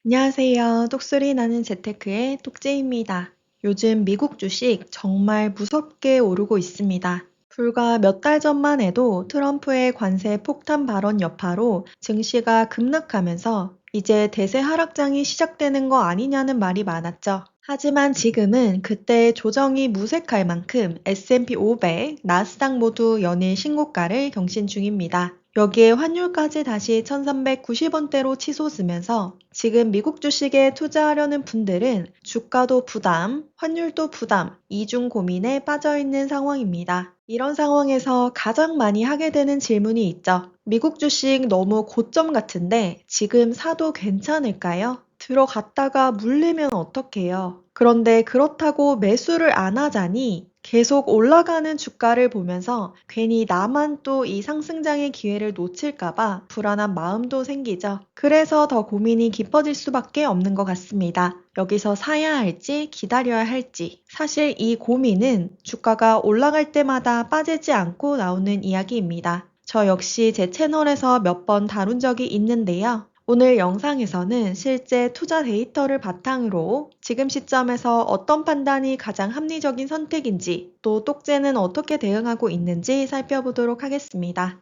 안녕하세요. 똑소리 나는 재테크의 똑재입니다. 요즘 미국 주식 정말 무섭게 오르고 있습니다. 불과 몇 달 전만 해도 트럼프의 관세 폭탄 발언 여파로 증시가 급락하면서 이제 대세 하락장이 시작되는 거 아니냐는 말이 많았죠. 하지만 지금은 그때의 조정이 무색할 만큼 S&P 500, 나스닥 모두 연일 신고가를 경신 중입니다. 여기에 환율까지 다시 1390원대로 치솟으면서 지금 미국 주식에 투자하려는 분들은 주가도 부담, 환율도 부담, 이중 고민에 빠져 있는 상황입니다. 이런 상황에서 가장 많이 하게 되는 질문이 있죠. 미국 주식 너무 고점 같은데 지금 사도 괜찮을까요? 들어갔다가 물리면 어떡해요? 그런데 그렇다고 매수를 안 하자니 계속 올라가는 주가를 보면서 괜히 나만 또 이 상승장의 기회를 놓칠까봐 불안한 마음도 생기죠. 그래서 더 고민이 깊어질 수밖에 없는 것 같습니다. 여기서 사야 할지 기다려야 할지. 사실 이 고민은 주가가 올라갈 때마다 빠지지 않고 나오는 이야기입니다. 저 역시 제 채널에서 몇 번 다룬 적이 있는데요. 오늘 영상에서는 실제 투자 데이터를 바탕으로 지금 시점에서 어떤 판단이 가장 합리적인 선택인지, 또 똑재는 어떻게 대응하고 있는지 살펴보도록 하겠습니다.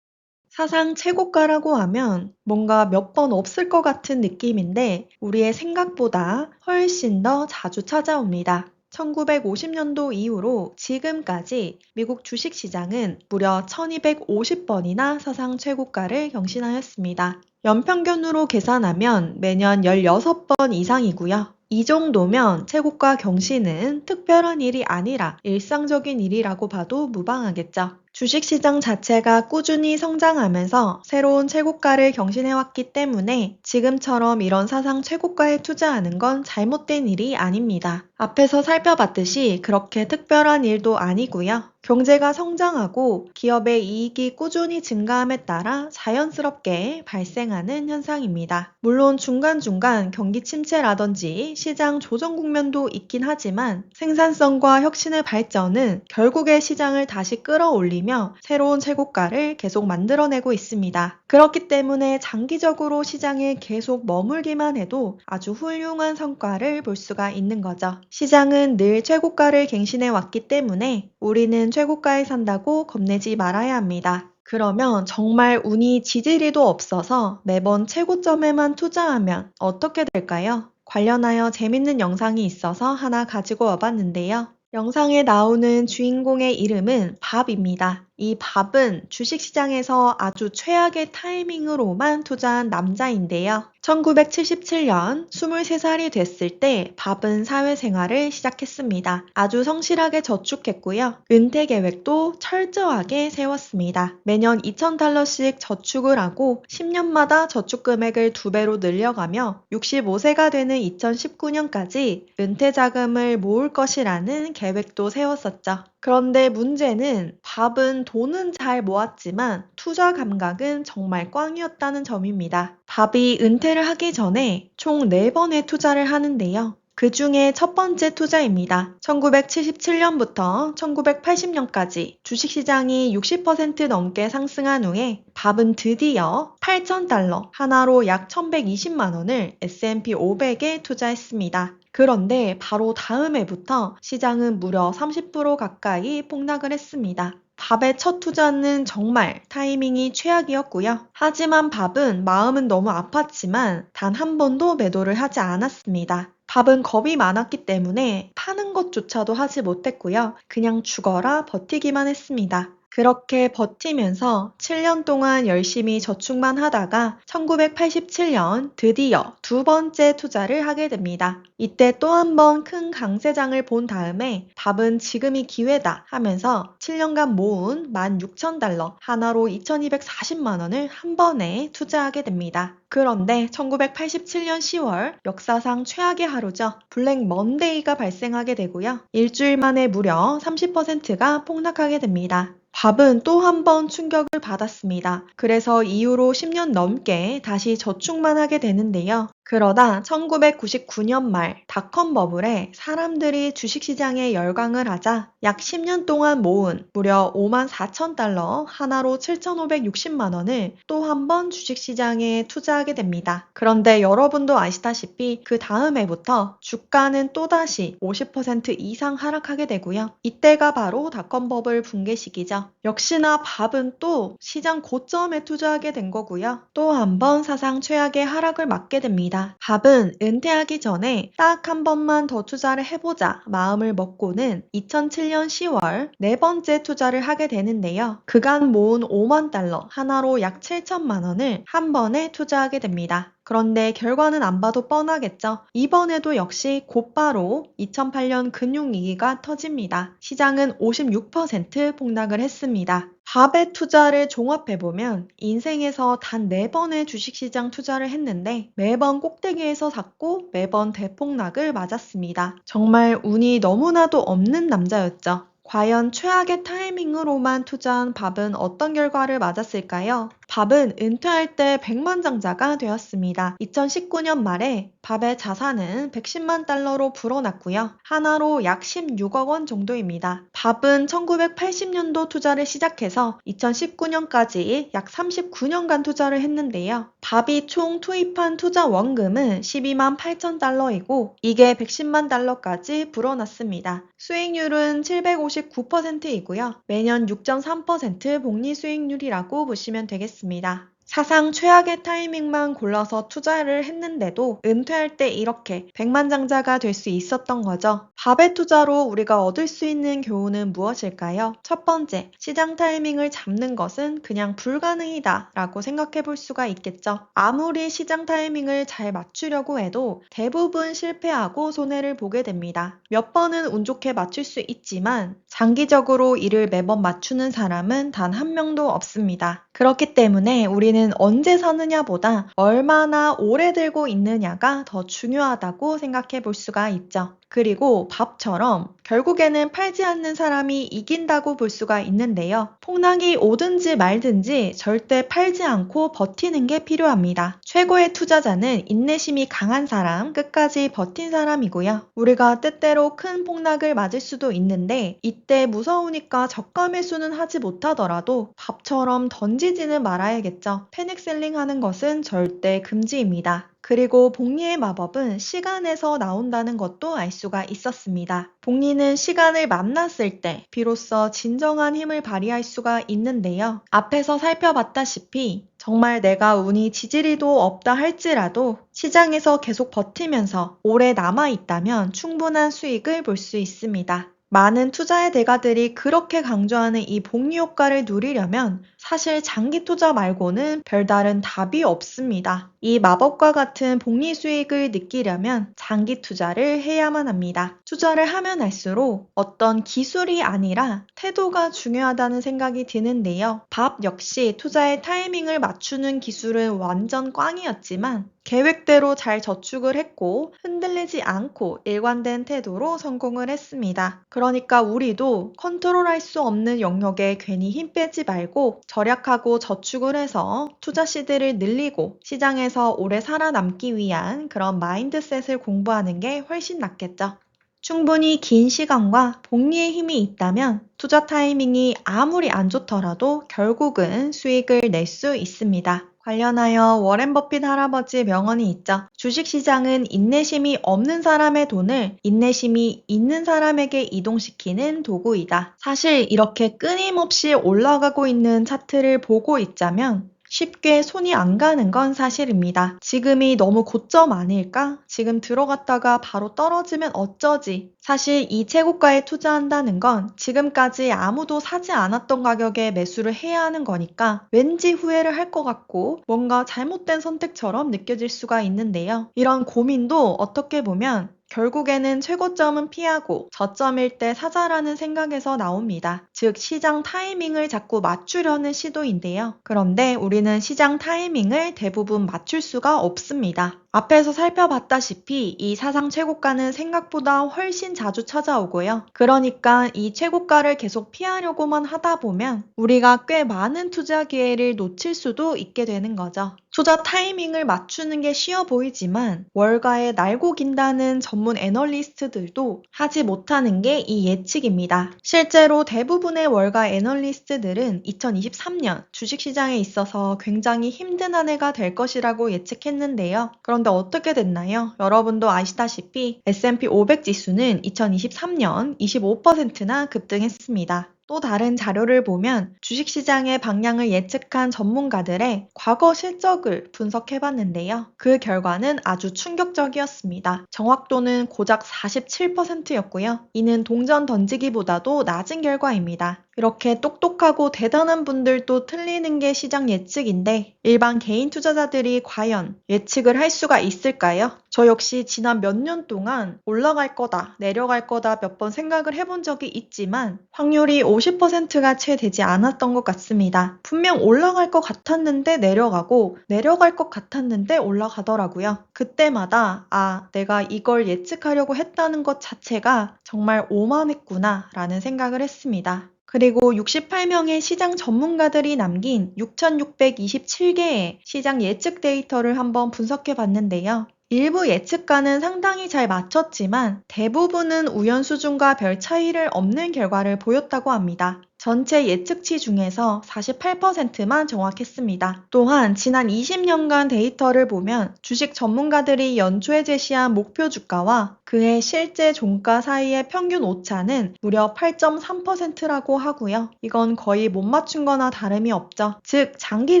사상 최고가라고 하면 뭔가 몇 번 없을 것 같은 느낌인데 우리의 생각보다 훨씬 더 자주 찾아옵니다. 1950년도 이후로 지금까지 미국 주식시장은 무려 1250번이나 사상 최고가를 경신하였습니다. 연평균으로 계산하면 매년 16번 이상이고요. 이 정도면 최고가 경신은 특별한 일이 아니라 일상적인 일이라고 봐도 무방하겠죠. 주식시장 자체가 꾸준히 성장하면서 새로운 최고가를 경신해왔기 때문에 지금처럼 이런 사상 최고가에 투자하는 건 잘못된 일이 아닙니다. 앞에서 살펴봤듯이 그렇게 특별한 일도 아니고요. 경제가 성장하고 기업의 이익이 꾸준히 증가함에 따라 자연스럽게 발생하는 현상입니다. 물론 중간중간 경기 침체라든지 시장 조정 국면도 있긴 하지만 생산성과 혁신의 발전은 결국에 시장을 다시 끌어올리며 새로운 최고가를 계속 만들어내고 있습니다. 그렇기 때문에 장기적으로 시장에 계속 머물기만 해도 아주 훌륭한 성과를 볼 수가 있는 거죠. 시장은 늘 최고가를 갱신해 왔기 때문에 우리는 최고가에 산다고 겁내지 말아야 합니다. 그러면 정말 운이 지지리도 없어서 매번 최고점에만 투자하면 어떻게 될까요? 관련하여 재밌는 영상이 있어서 하나 가지고 와봤는데요. 영상에 나오는 주인공의 이름은 밥입니다. 이 밥은 주식시장에서 아주 최악의 타이밍으로만 투자한 남자인데요. 1977년 23살이 됐을 때 밥은 사회생활을 시작했습니다. 아주 성실하게 저축했고요. 은퇴 계획도 철저하게 세웠습니다. 매년 $2000씩 저축을 하고 10년마다 저축 금액을 2배로 늘려가며 65세가 되는 2019년까지 은퇴 자금을 모을 것이라는 계획도 세웠었죠. 그런데 문제는 밥은 돈은 잘 모았지만 투자 감각은 정말 꽝이었다는 점입니다. 밥이 은퇴를 하기 전에 총 4번의 투자를 하는데요. 그 중에 첫 번째 투자입니다. 1977년부터 1980년까지 주식시장이 60% 넘게 상승한 후에 밥은 드디어 $8,000, 하나로 약 1120만 원을 S&P 500에 투자했습니다. 그런데 바로 다음 해부터 시장은 무려 30% 가까이 폭락을 했습니다. 밥의 첫 투자는 정말 타이밍이 최악이었고요. 하지만 밥은 마음은 너무 아팠지만 단 한 번도 매도를 하지 않았습니다. 밥은 겁이 많았기 때문에 파는 것조차도 하지 못했고요. 그냥 죽어라 버티기만 했습니다. 그렇게 버티면서 7년 동안 열심히 저축만 하다가 1987년 드디어 두 번째 투자를 하게 됩니다. 이때 또 한 번 큰 강세장을 본 다음에 밥은 지금이 기회다 하면서 7년간 모은 $16,000, 하나로 2240만 원을 한 번에 투자하게 됩니다. 그런데 1987년 10월 역사상 최악의 하루죠. 블랙 먼데이가 발생하게 되고요. 일주일 만에 무려 30%가 폭락하게 됩니다. 밥은 또 한 번 충격을 받았습니다. 그래서 이후로 10년 넘게 다시 저축만 하게 되는데요. 그러다 1999년 말 닷컴 버블에 사람들이 주식시장에 열광을 하자 약 10년 동안 모은 무려 5만 4천 달러, 하나로 7,560만 원을 또 한 번 주식시장에 투자하게 됩니다. 그런데 여러분도 아시다시피 그 다음 해부터 주가는 또다시 50% 이상 하락하게 되고요. 이때가 바로 닷컴 버블 붕괴 시기죠. 역시나 밥은 또 시장 고점에 투자하게 된 거고요. 또 한 번 사상 최악의 하락을 맞게 됩니다. 밥은 은퇴하기 전에 딱 한 번만 더 투자를 해보자 마음을 먹고는 2007년 10월 네 번째 투자를 하게 되는데요. 그간 모은 5만 달러, 하나로 약 7천만 원을 한 번에 투자하게 됩니다. 그런데 결과는 안 봐도 뻔하겠죠. 이번에도 역시 곧바로 2008년 금융위기가 터집니다. 시장은 56% 폭락을 했습니다. 밥의 투자를 종합해보면 인생에서 단 4번의 주식시장 투자를 했는데 매번 꼭대기에서 샀고 매번 대폭락을 맞았습니다. 정말 운이 너무나도 없는 남자였죠. 과연 최악의 타이밍으로만 투자한 밥은 어떤 결과를 맞았을까요? 밥은 은퇴할 때 백만장자가 되었습니다. 2019년 말에 밥의 자산은 110만 달러로 불어났고요. 하나로 약 16억 원 정도입니다. 밥은 1980년도 투자를 시작해서 2019년까지 약 39년간 투자를 했는데요. 밥이 총 투입한 투자 원금은 12만 8천 달러이고 이게 110만 달러까지 불어났습니다. 수익률은 759%이고요. 매년 6.3% 복리 수익률이라고 보시면 되겠습니다. 사상 최악의 타이밍만 골라서 투자를 했는데도 은퇴할 때 이렇게 백만장자가 될 수 있었던 거죠. 밥의 투자로 우리가 얻을 수 있는 교훈은 무엇일까요? 첫 번째, 시장 타이밍을 잡는 것은 그냥 불가능이다 라고 생각해 볼 수가 있겠죠. 아무리 시장 타이밍을 잘 맞추려고 해도 대부분 실패하고 손해를 보게 됩니다. 몇 번은 운 좋게 맞출 수 있지만 장기적으로 이를 매번 맞추는 사람은 단 한 명도 없습니다. 그렇기 때문에 우리는 언제 사느냐보다 얼마나 오래 들고 있느냐가 더 중요하다고 생각해 볼 수가 있죠. 그리고 밥처럼 결국에는 팔지 않는 사람이 이긴다고 볼 수가 있는데요. 폭락이 오든지 말든지 절대 팔지 않고 버티는 게 필요합니다. 최고의 투자자는 인내심이 강한 사람, 끝까지 버틴 사람이고요. 우리가 때때로 큰 폭락을 맞을 수도 있는데 이때 무서우니까 저가 매수는 하지 못하더라도 밥처럼 던지지는 말아야겠죠. 패닉셀링 하는 것은 절대 금지입니다. 그리고 복리의 마법은 시간에서 나온다는 것도 알 수가 있었습니다. 복리는 시간을 만났을 때 비로소 진정한 힘을 발휘할 수가 있는데요. 앞에서 살펴봤다시피 정말 내가 운이 지지리도 없다 할지라도 시장에서 계속 버티면서 오래 남아있다면 충분한 수익을 볼 수 있습니다. 많은 투자의 대가들이 그렇게 강조하는 이 복리 효과를 누리려면 사실 장기 투자 말고는 별다른 답이 없습니다. 이 마법과 같은 복리 수익을 느끼려면 장기 투자를 해야만 합니다. 투자를 하면 할수록 어떤 기술이 아니라 태도가 중요하다는 생각이 드는데요. 밥 역시 투자의 타이밍을 맞추는 기술은 완전 꽝이었지만 계획대로 잘 저축을 했고 흔들리지 않고 일관된 태도로 성공을 했습니다. 그러니까 우리도 컨트롤할 수 없는 영역에 괜히 힘 빼지 말고 절약하고 저축을 해서 투자 시드를 늘리고 시장에서 오래 살아남기 위한 그런 마인드셋을 공부하는 게 훨씬 낫겠죠. 충분히 긴 시간과 복리의 힘이 있다면 투자 타이밍이 아무리 안 좋더라도 결국은 수익을 낼 수 있습니다. 관련하여 워렌 버핏 할아버지의 명언이 있죠. 주식시장은 인내심이 없는 사람의 돈을 인내심이 있는 사람에게 이동시키는 도구이다. 사실 이렇게 끊임없이 올라가고 있는 차트를 보고 있자면 쉽게 손이 안 가는 건 사실입니다. 지금이 너무 고점 아닐까? 지금 들어갔다가 바로 떨어지면 어쩌지? 사실 이 최고가에 투자한다는 건 지금까지 아무도 사지 않았던 가격에 매수를 해야 하는 거니까 왠지 후회를 할 것 같고 뭔가 잘못된 선택처럼 느껴질 수가 있는데요. 이런 고민도 어떻게 보면 결국에는 최고점은 피하고 저점일 때 사자라는 생각에서 나옵니다. 즉 시장 타이밍을 자꾸 맞추려는 시도인데요. 그런데 우리는 시장 타이밍을 대부분 맞출 수가 없습니다. 앞에서 살펴봤다시피 이 사상 최고가는 생각보다 훨씬 자주 찾아오고요. 그러니까 이 최고가를 계속 피하려고만 하다 보면 우리가 꽤 많은 투자 기회를 놓칠 수도 있게 되는 거죠. 투자 타이밍을 맞추는 게 쉬워 보이지만 월가에 날고 긴다는 전문 애널리스트들도 하지 못하는 게 이 예측입니다. 실제로 대부분의 월가 애널리스트들은 2023년 주식시장에 있어서 굉장히 힘든 한 해가 될 것이라고 예측했는데요. 그런데 어떻게 됐나요? 여러분도 아시다시피 S&P 500 지수는 2023년 25%나 급등했습니다. 또 다른 자료를 보면 주식시장의 방향을 예측한 전문가들의 과거 실적을 분석해봤는데요. 그 결과는 아주 충격적이었습니다. 정확도는 고작 47%였고요. 이는 동전 던지기보다도 낮은 결과입니다. 이렇게 똑똑하고 대단한 분들도 틀리는 게 시장 예측인데 일반 개인 투자자들이 과연 예측을 할 수가 있을까요? 저 역시 지난 몇 년 동안 올라갈 거다, 내려갈 거다 몇 번 생각을 해본 적이 있지만 확률이 50%가 채 되지 않았던 것 같습니다. 분명 올라갈 것 같았는데 내려가고 내려갈 것 같았는데 올라가더라고요. 그때마다 내가 이걸 예측하려고 했다는 것 자체가 정말 오만했구나 라는 생각을 했습니다. 그리고 68명의 시장 전문가들이 남긴 6,627개의 시장 예측 데이터를 한번 분석해 봤는데요. 일부 예측가는 상당히 잘 맞췄지만 대부분은 우연 수준과 별 차이를 없는 결과를 보였다고 합니다. 전체 예측치 중에서 48%만 정확했습니다. 또한 지난 20년간 데이터를 보면 주식 전문가들이 연초에 제시한 목표 주가와 그해 실제 종가 사이의 평균 오차는 무려 8.3%라고 하고요. 이건 거의 못 맞춘 거나 다름이 없죠. 즉 장기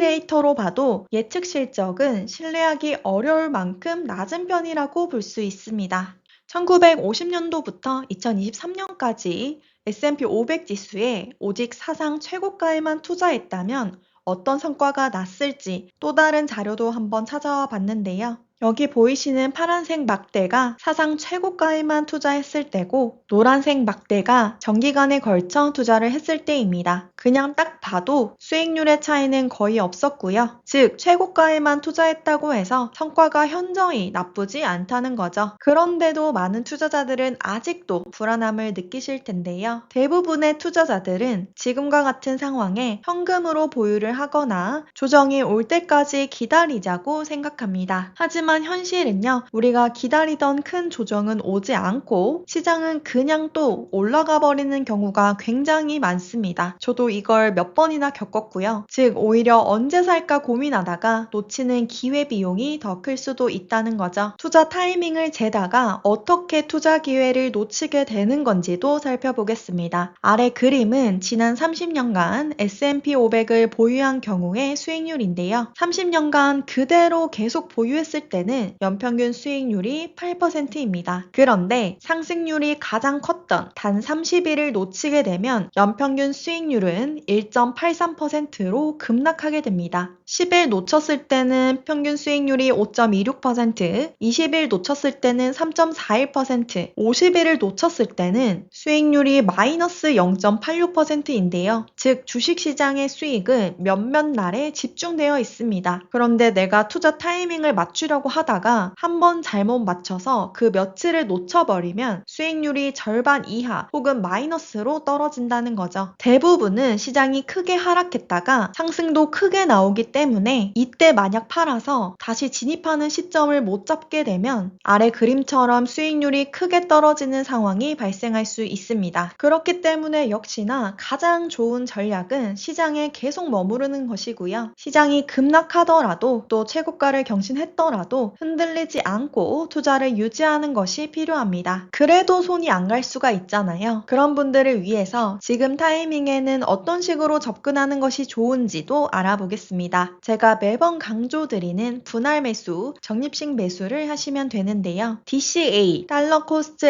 데이터로 봐도 예측 실적은 신뢰하기 어려울 만큼 낮은 편이라고 볼 수 있습니다. 1950년도부터 2023년까지 S&P 500 지수에 오직 사상 최고가에만 투자했다면 어떤 성과가 났을지 또 다른 자료도 한번 찾아와 봤는데요. 여기 보이시는 파란색 막대가 사상 최고가에만 투자했을 때고 노란색 막대가 장기간에 걸쳐 투자를 했을 때입니다. 그냥 딱 봐도 수익률의 차이는 거의 없었고요. 즉 최고가에만 투자했다고 해서 성과가 현저히 나쁘지 않다는 거죠. 그런데도 많은 투자자들은 아직도 불안함을 느끼실 텐데요. 대부분의 투자자들은 지금과 같은 상황에 현금으로 보유를 하거나 조정이 올 때까지 기다리자고 생각합니다. 하지만 현실은요, 우리가 기다리던 큰 조정은 오지 않고 시장은 그냥 또 올라가 버리는 경우가 굉장히 많습니다. 저도 이걸 몇 번이나 겪었고요. 즉 오히려 언제 살까 고민하다가 놓치는 기회비용이 더 클 수도 있다는 거죠. 투자 타이밍을 재다가 어떻게 투자 기회를 놓치게 되는 건지도 살펴보겠습니다. 아래 그림은 지난 30년간 S&P 500을 보유한 경우의 수익률인데요. 30년간 그대로 계속 보유했을 때는 연평균 수익률이 8%입니다. 그런데 상승률이 가장 컸던 단 30일을 놓치게 되면 연평균 수익률은 1.83%로 급락하게 됩니다. 10일 놓쳤을 때는 평균 수익률이 5.26%, 20일 놓쳤을 때는 3.41%, 50일을 놓쳤을 때는 수익률이 마이너스 0.86%인데요. 즉 주식시장의 수익은 몇몇 날에 집중되어 있습니다. 그런데 내가 투자 타이밍을 맞추려고 하다가 한번 잘못 맞춰서 그 며칠을 놓쳐버리면 수익률이 절반 이하 혹은 마이너스로 떨어진다는 거죠. 대부분은 시장이 크게 하락했다가 상승도 크게 나오기 때문에 이때 만약 팔아서 다시 진입하는 시점을 못 잡게 되면 아래 그림처럼 수익률이 크게 떨어지는 상황이 발생할 수 있습니다. 그렇기 때문에 역시나 가장 좋은 전략은 시장에 계속 머무르는 것이고요. 시장이 급락하더라도 또 최고가를 경신했더라도 흔들리지 않고 투자를 유지하는 것이 필요합니다. 그래도 손이 안 갈 수가 있잖아요. 그런 분들을 위해서 지금 타이밍에는 어떤 식으로 접근하는 것이 좋은지도 알아보겠습니다. 제가 매번 강조드리는 분할 매수, 적립식 매수를 하시면 되는데요. DCA, 달러 코스트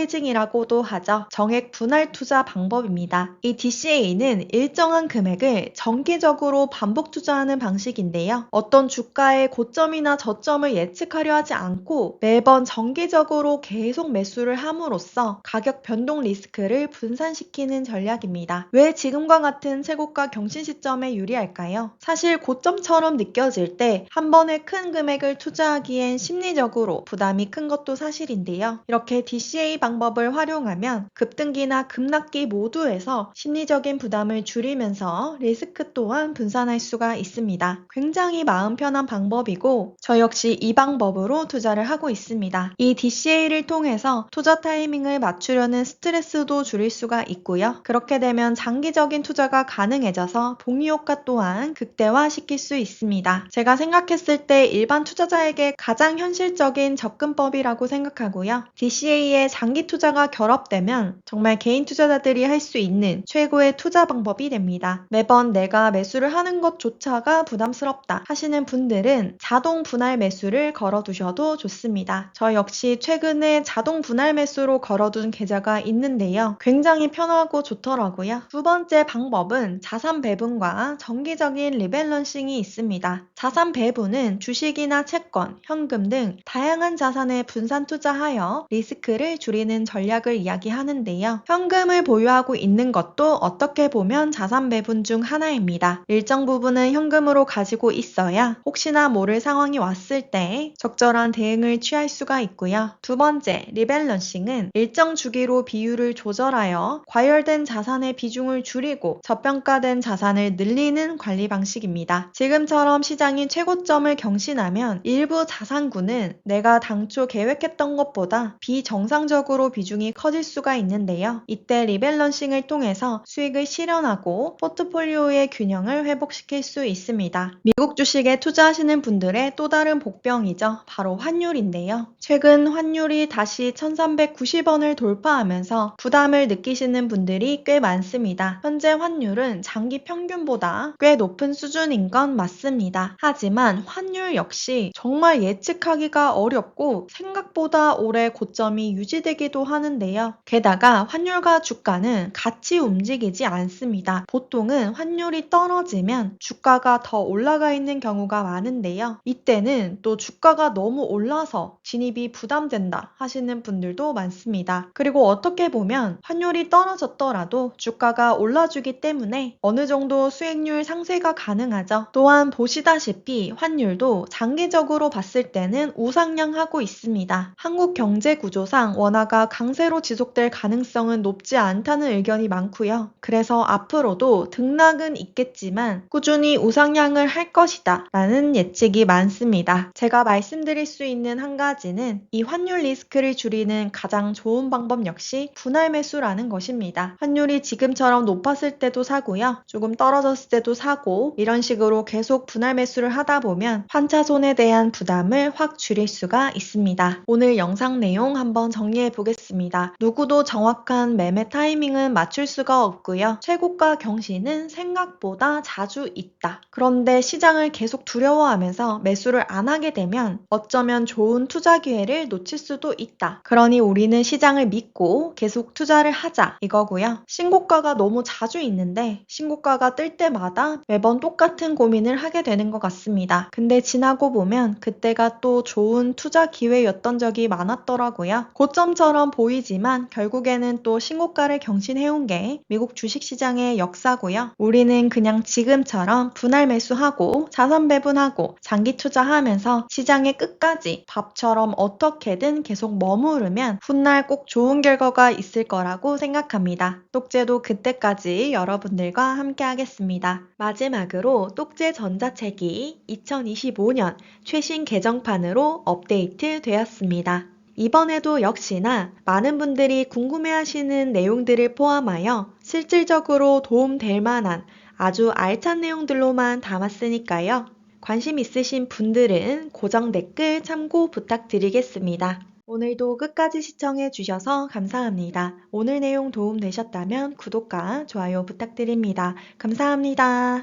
에버리징이라고도 하죠. 정액 분할 투자 방법입니다. 이 DCA는 일정한 금액을 정기적으로 반복 투자하는 방식인데요. 어떤 주가의 고점이나 저점을 예측하려 하지 않고 매번 정기적으로 계속 매수를 함으로써 가격 변동 리스크를 분산시키는 전략입니다. 왜 지금과 같은 최고가 경신 시점에 유리할까요? 사실 고점처럼 느껴질 때 한 번에 큰 금액을 투자하기엔 심리적으로 부담이 큰 것도 사실인데요. 이렇게 DCA 방법을 활용하면 급등기나 급락기 모두에서 심리적인 부담을 줄이면서 리스크 또한 분산할 수가 있습니다. 굉장히 마음 편한 방법이고 저 역시 이 방법으로 투자를 하고 있습니다. 이 DCA를 통해서 투자 타이밍을 맞추려는 스트레스도 줄일 수가 있고요. 그렇게 되면 장기적인 투자가 가능해져서 복리 효과 또한 극대화시킬 수 있습니다. 제가 생각했을 때 일반 투자자에게 가장 현실적인 접근법이라고 생각하고요. DCA에 장기 투자가 결합되면 정말 개인 투자자들이 할 수 있는 최고의 투자 방법이 됩니다. 매번 내가 매수를 하는 것조차가 부담스럽다 하시는 분들은 자동 분할 매수를 걸어두셔도 좋습니다. 저 역시 최근에 자동 분할 매수로 걸어둔 계좌가 있는데요. 굉장히 편하고 좋더라고요. 두 번째 방법은 자산 배분과 정기적인 리밸런싱이 있습니다. 자산 배분은 주식이나 채권, 현금 등 다양한 자산에 분산 투자하여 리스크를 줄이는 전략을 이야기하는데요. 현금을 보유하고 있는 것도 어떻게 보면 자산 배분 중 하나입니다. 일정 부분은 현금으로 가지고 있어야 혹시나 모를 상황이 왔을 때 적절한 대응을 취할 수가 있고요. 두 번째, 리밸런싱은 일정 주기로 비율을 조절하여 과열된 자산의 비중을 줄이고 저평가된 자산을 늘리는 관리 방식입니다. 지금처럼 시장이 최고점을 경신하면 일부 자산군은 내가 당초 계획했던 것보다 비정상적으로 비중이 커질 수가 있는데요. 이때 리밸런싱을 통해서 수익을 실현하고 포트폴리오의 균형을 회복시킬 수 있습니다. 미국 주식에 투자하시는 분들의 또 다른 복병이죠. 바로 환율인데요. 최근 환율이 다시 1390원을 돌파하면서 부담을 느끼시는 분들이 꽤 많습니다. 현재 환율은 장기 평균보다 꽤 높은 수준인 건 맞습니다. 하지만 환율 역시 정말 예측하기가 어렵고 생각보다 오래 고점이 유지되기도 하는데요. 게다가 환율과 주가는 같이 움직이지 않습니다. 보통은 환율이 떨어지면 주가가 더 올라가 있는 경우가 많은데요. 이때는 또 주가가 너무 올라서 진입이 부담된다 하시는 분들도 많습니다. 그리고 어떻게 보면 환율이 떨어졌더라도 주가가 올라주기 때문에 어느 정도 수익률 상쇄가 가능하죠. 또한 보시다시피 환율도 장기적으로 봤을 때는 우상향하고 있습니다. 한국 경제 구조상 원화가 강세로 지속될 가능성은 높지 않다는 의견이 많고요. 그래서 앞으로도 등락은 있겠지만 꾸준히 우상향을 할 것이다 라는 예측이 많습니다. 제가 말씀드릴 수 있는 한 가지는 이 환율 리스크를 줄이는 가장 좋은 방법 역시 분할 매수라는 것입니다. 환율이 지금처럼 높았을 때도 사고요. 조금 떨어졌을 때도 사고 이런 식으로 계속 분할 매수를 하다 보면 환차손에 대한 부담을 확 줄일 수가 있습니다. 오늘 영상 내용 한번 정리해 보겠습니다. 누구도 정확한 매매 타이밍은 맞출 수가 없고요. 최고가 경신은 생각보다 자주 있다. 그런데 시장을 계속 두려워하면서 매수를 안 하게 되면 어쩌면 좋은 투자 기회를 놓칠 수도 있다. 그러니 우리는 시장을 믿고 계속 투자를 하자 이거고요. 신고가가 너무 자주 있는데 신고가가 뜰 때마다 매번 똑같은 고민을 하게 되는 것 같습니다. 근데 지나고 보면 그때가 또 좋은 투자 기회였던 적이 많았더라고요. 고점처럼 보이지만 결국에는 또 신고가를 경신해온 게 미국 주식시장의 역사고요. 우리는 그냥 지금처럼 분할 매수하고 자산 배분하고 장기 투자하면서 시장의 끝까지 밥처럼 어떻게든 계속 머무르면 훗날 꼭 좋은 결과가 있을 거라고 생각합니다. 똑제도 그때까지 여러분들과 함께 하겠습니다. 마지막으로 똑제 전자책이 2025년 최신 개정판으로 업데이트 되었습니다. 이번에도 역시나 많은 분들이 궁금해하시는 내용들을 포함하여 실질적으로 도움될 만한 아주 알찬 내용들로만 담았으니까요. 관심 있으신 분들은 고정 댓글 참고 부탁드리겠습니다. 오늘도 끝까지 시청해 주셔서 감사합니다. 오늘 내용 도움되셨다면 구독과 좋아요 부탁드립니다. 감사합니다.